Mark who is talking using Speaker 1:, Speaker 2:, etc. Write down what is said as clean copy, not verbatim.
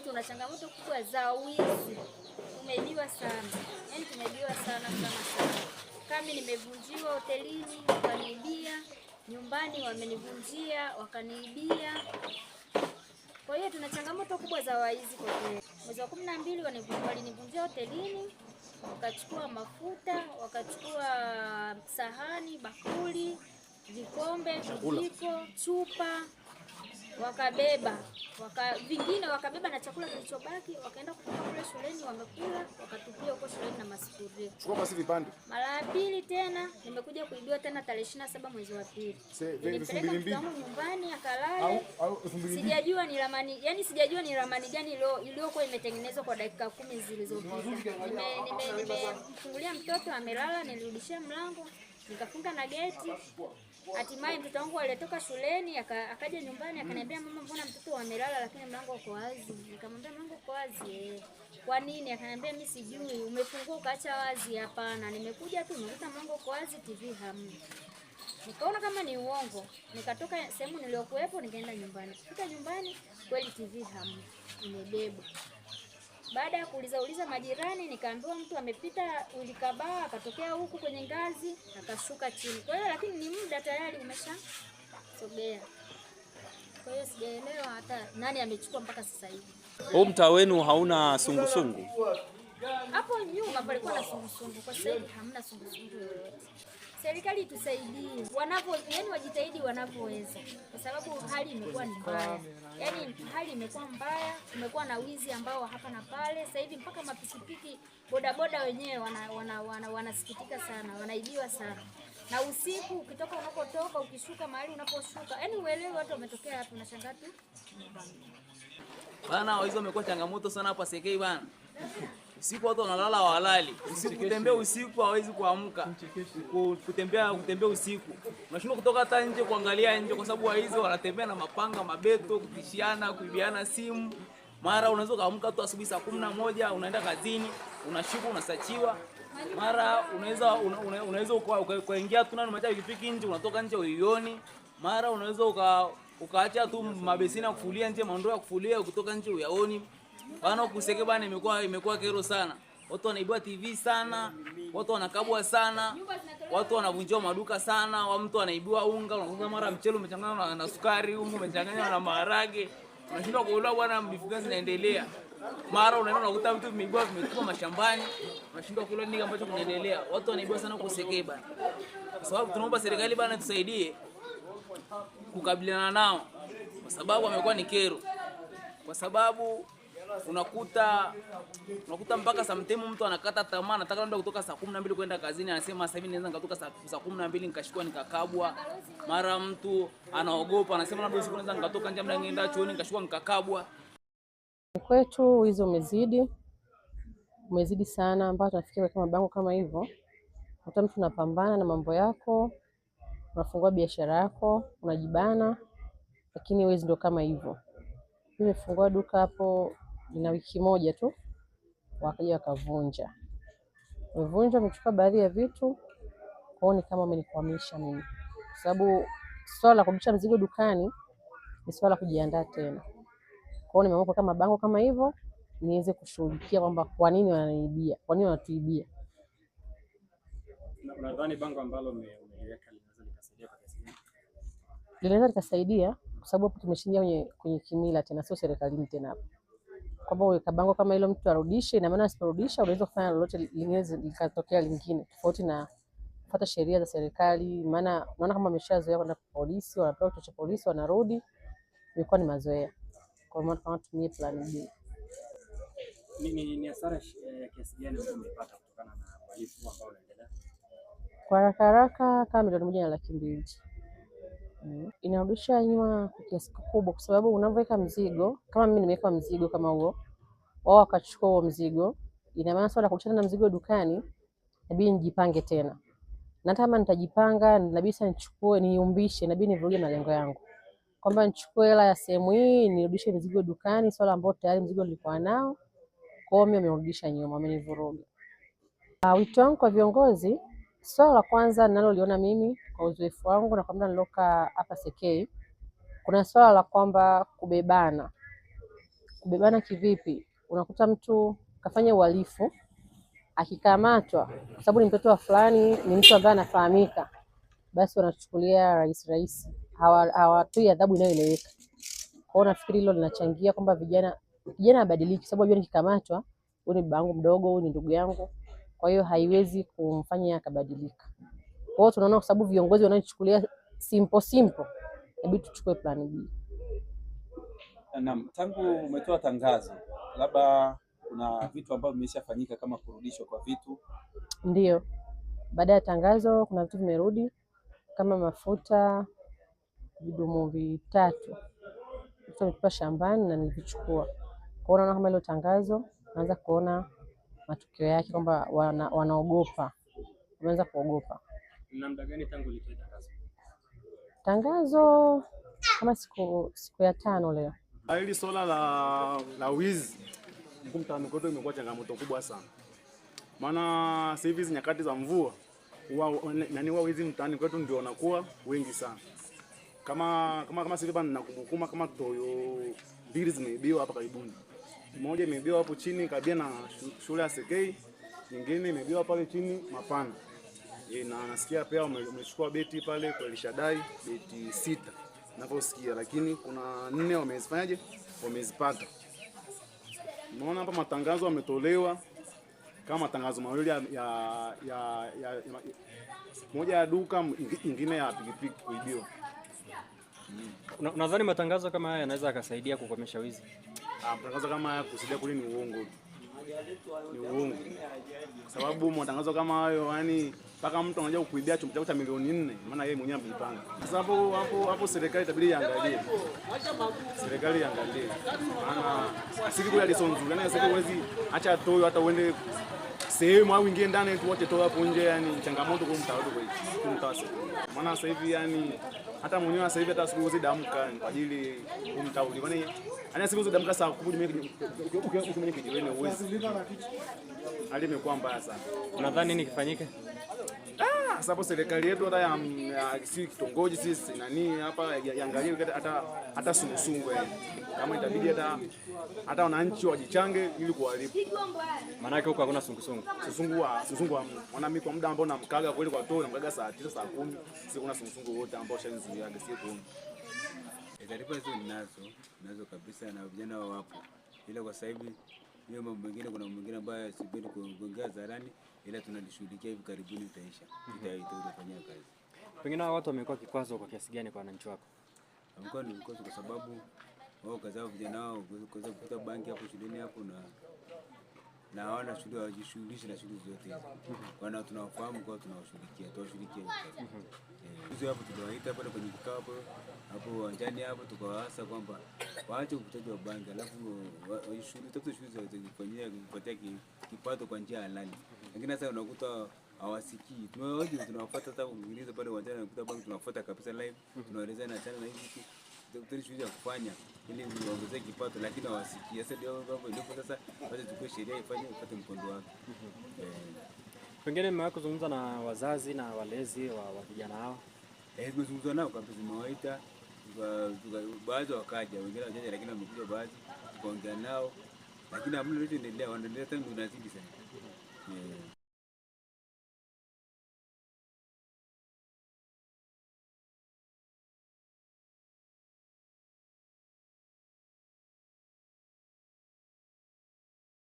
Speaker 1: tuna changamoto kubwa za wizi. Tumeibiwa sana. Yaani tumeibiwa sana. Kama nimevunjiwa hotelini, wakaniibia, nyumbani wamenivunjia, wakaniibia. Kwa hiyo tuna changamoto kubwa za waizi kwa kweli. Mwezi wa 12 walinivunjia hotelini, wakachukua mafuta, wakachukua sahani, bakuli, vikombe, vijiko, chupa, wakabeba. Vingine wakabeba na chakula kilichobaki, wakaenda kutupa kule shuleni, wamekula, wakatupia huko shuleni na masufuria.
Speaker 2: Chukua basi vipande.
Speaker 1: Mara ya pili tena nimekuja kuibiwa tena tarehe 27 mwezi wa 2. Nilipeleka mtoto wangu nyumbani akalale. Sijajua ni ramani, yani sijajua ni ramani gani iliyokuwa imetengenezwa kwa dakika 10 zilizopita. Nimemfungulia mtoto amelala, nilirudishia mlango, nikafunga na geti. Hatimaye mtoto wangu alitoka shuleni akaja nyumbani akaniambia, mama, mbona mtoto amelala lakini mlango uko wazi? Nikamwambia mlango uko wazi. Kwa nini? Akaniambia mimi sijui, umefungua ukaacha wazi. Hapana, nimekuja tu nimekuta mlango uko wazi, TV hamna. Nikaona kama ni uongo. Nikatoka sehemu niliyokuepo nikaenda nyumbani. Kufika nyumbani kweli TV hamna, imebebwa. Baada ya kuuliza majirani, nikaambiwa mtu amepita ulikabaa akatokea huku kwenye ngazi akashuka chini. Kwa hiyo lakini ni muda tayari umeshasogea. Kwa hiyo sijaelewa hata nani amechukua mpaka sasa hivi.
Speaker 3: Huu mtaa wenu hauna sungusungu?
Speaker 1: Hapo nyuma palikuwa na sungusungu, kwa sasa hivi hamna sungusungu yoyote. Serikali itusaidie, yani wajitahidi wanavyoweza, kwa sababu hali imekuwa ni mbaya. Yani hali imekuwa mbaya, kumekuwa na wizi ambao hapa na pale. Sasa hivi mpaka mapikipiki, bodaboda wenyewe wanasikitika sana, wanaibiwa sana. Na usiku ukitoka unapotoka, ukishuka mahali unaposhuka, yani uelewe watu wametokea hapo, unashangaa tu.
Speaker 4: Bana, hizo imekuwa changamoto sana hapa Sekei bana. Usiku watu wanalala hawalali. Usiku kutembea usiku hawezi kuamka. Kutembea usiku. Unashindwa kutoka hata nje kuangalia nje kwa sababu waizi wanatembea na mapanga, mabeto, kutishiana, kuibiana simu. Mara unaweza kaamka tu asubuhi saa 11 unaenda kazini, unashuka unasachiwa. Mara unaweza ukaingia tu na macha pikipiki nje, unatoka nje uioni. Mara unaweza ukaacha tu mabesini ya kufulia nje, mandoo ya kufulia, ukitoka nje uyaoni. Bana kuseke bana imekuwa kero sana. Watu wanaibiwa TV sana, watu wanakabwa sana, watu wanavunjiwa maduka sana, wa mtu anaibiwa unga, unakuta mara mchele umechanganywa na sukari, unga umechanganywa na maharage. Unashindwa kuelewa bwana vitu gani zinaendelea. Mara unaenda unakuta vitu vimeibiwa vimetupwa mashambani, unashindwa kuelewa nini ambacho kinaendelea. Watu wanaibiwa sana kuseke bana. Kwa sababu tunaomba serikali bana tusaidie kukabiliana nao. Kwa sababu wamekuwa ni kero. Kwa sababu unakuta mpaka sometimes mtu anakata tamaa, anataka kwenda kutoka saa 12 kwenda kazini, anasema sasa hivi naweza nikatoka saa 12 nikashikwa nikakabwa. Mara mtu anaogopa, anasema labda usiku naweza nikatoka nje mlango nienda chuoni nikashikwa nikakabwa.
Speaker 5: Kwetu hizo umezidi sana, mpaka tunafikiria kama bango kama hivyo. Hata mtu unapambana na mambo yako, unafungua biashara yako, unajibana, lakini wezi ndio kama hivyo. Nimefungua duka hapo ina wiki moja tu, wakaja wakavunja. Wamechukua baadhi ya vitu, kwaoni kama wamenikwamisha mimi. Kwa sababu swala la kurudisha mzigo dukani ni swala kujiandaa tena. Kwaoni nimeamua kama bango kama hivyo niweze kushughulikia kwamba kwa nini wananiibia, kwa nini wanatuibia.
Speaker 3: Nadhani bango ambalo umeliweka linaweza likasaidia kwa kiasi gani?
Speaker 5: Linaweza likasaidia kwa sababu hapo tumeshindia kwenye kimila tena, sio serikalini tena hapo. Kwamba uweka bango kama hilo mtu arudishe, ina maana asiporudisha unaweza kufanya lolote lingine likatokea lingine tofauti na kufuata sheria za serikali. Maana unaona kama ameshazoea kwenda polisi, wanapewa kitu cha polisi wanarudi, ilikuwa ni mazoea. Kwa maana kama tumie plan B.
Speaker 3: Ni hasara kiasi gani ambayo umepata kutokana na uhalifu ambao unaendelea?
Speaker 5: Kwa haraka kama 1,200,000. Inarudisha nyuma kwa kiasi kikubwa, kwa sababu unapoweka mzigo, kama mimi nimeweka mzigo kama huo, wao wakachukua huo mzigo, ina maana swala kuchana na mzigo dukani, inabidi nijipange tena. Na hata kama nitajipanga, inabidi sasa nichukue, niumbishe, inabidi nivuruge malengo yangu. Kwamba nichukue hela ya sehemu hii, nirudishe mzigo dukani, swala ambao tayari mzigo nilikuwa nao, kwa hiyo mimi wamerudisha nyuma, wamenivuruga. Wito wangu kwa viongozi, swala la kwanza ninaloliona mimi kwa uzoefu wangu na kwa muda niloka hapa Sekei, kuna swala la kwamba kubebana Kubebana kivipi? Unakuta mtu kafanya uhalifu, akikamatwa kwa sababu ni mtoto wa fulani, ni mtu ambaye anafahamika, basi wanachukulia rahisi, hawatoi adhabu inayoeleweka. Kwa hiyo nafikiri hilo linachangia kwamba vijana abadiliki, sababu unajua nikikamatwa, huyu ni babangu mdogo, huyu ni ndugu yangu, kwa hiyo haiwezi kumfanya akabadilika. Kwa hiyo tunaona kwa sababu viongozi wanachukulia simple, inabidi tuchukue plan B.
Speaker 2: Naam, tangu umetoa tangazo, labda kuna vitu ambavyo vimeshafanyika kama kurudishwa kwa vitu?
Speaker 5: Ndio, baada ya tangazo kuna vitu vimerudi kama mafuta, vidumu 3 nilikuwa shambani na nilivichukua. Kwa hiyo naona kama hilo tangazo naanza kuona matokeo yake kwamba wanaogopa, wameanza kuogopa.
Speaker 3: Ni muda gani tangu ulitoa tangazo?
Speaker 5: Tangazo kama siku ya 5 leo.
Speaker 6: Hili swala la wizi huko mtaani kwetu imekuwa changamoto kubwa sana. Maana sasa hivi nyakati za mvua huwa wizi mtaani kwetu ndio wanakuwa wengi sana. Kama sasa hivi ninakumbuka kama toyo 2 zimeibiwa hapa karibuni. Moja imeibiwa hapo chini kabia na shule ya SK, nyingine imeibiwa pale chini Mapana. Na nasikia pia umechukua beti pale kwa Elishadai, beti 6 ninavyosikia, lakini kuna 4 wamezifanyaje, wamezipata. Unaona hapa matangazo yametolewa kama matangazo mawili ya moja ya duka, nyingine ya pikipiki kuibiwa.
Speaker 3: Unadhani matangazo kama haya yanaweza kusaidia kukomesha wizi?
Speaker 6: Matangazo kama haya kusaidia kuli ni uongo. Ni uongo. Kwa sababu matangazo kama hayo, yani mpaka mtu anaje kukuibia chombo chako cha milioni 4, maana yeye mwenyewe amejipanga. Kwa sababu hapo serikali itabidi iangalie. Serikali iangalie. Maana asili kwa Alison nzuri, yani asili huwezi acha toyo hata uende sehemu au ingie ndani tu wote toyo hapo nje, yani changamoto kwa mtaa wetu kwa mtaa. Maana sasa hivi yani hata mwenyewe sasa hivi hata siku hizi damka kwa ajili kumtauli. Kwani ana siku hizi damka saa 10 ukimenya kijiweni uwezi. Hali imekuwa mbaya sana.
Speaker 3: Unadhani nini kifanyike?
Speaker 6: Sababu serikali yetu hata ya si kitongoji sisi nani hapa yaangalie hata sungusungu yani. Kama itabidi hata wananchi wajichange ili kuharibu.
Speaker 3: Maana yake huko hakuna sungusungu.
Speaker 6: Sungusungu wana mimi kwa muda ambao namkaga kweli kwa toa namkaga saa 9 saa 10 si kuna sungusungu wote ambao shanizuiaga si kuona.
Speaker 7: Taarifa hizo ninazo kabisa na vijana wapo. Ila kwa sasa hivi hiyo mambo mengine, kuna mwingine ambaye sipendi kuongea zarani, ila tunalishughulikia hivi karibuni itaisha. Itafanyia kazi.
Speaker 3: Pengine watu wamekuwa kikwazo kwa kiasi gani kwa wananchi wako?
Speaker 7: Wamekuwa ni kikwazo kwa sababu wao kazi yao vijana wao kuweza kufuta banki hapo shuleni hapo na hawana shughuli, hawajishughulishi na shughuli zote hizo. Wana tunawafahamu kwa tunawashughulikia hizo hapo, tunawaita pale kwenye kikao hapo uwanjani hapo, tukawaasa kwamba waache ukutaji wa banki, alafu tafute shughuli za kufanyia kupatia kipato kwa njia halali. Lakini sasa unakuta hawasikii. Tunawafuata hata kuingiza pale uwanjani, unakuta banki tunawafuata kabisa live, tunaelezea na chana na hivi daktari shughuli ya kufanya ili kuongezea kipato, lakini hawasikii. Sasa ndio mambo ndipo sasa basi tukue sheria ifanye upate mkondo wake.
Speaker 3: Pengine mmeweza kuzungumza na wazazi na walezi wa vijana hao?
Speaker 7: Tumezungumza nao kabisa, tumewaita baadhi wakaja, wengine wajaje, lakini wamekuja baadhi tukaongea nao, lakini hamna lolote endelea, wanaendelea tena tunazidi sana.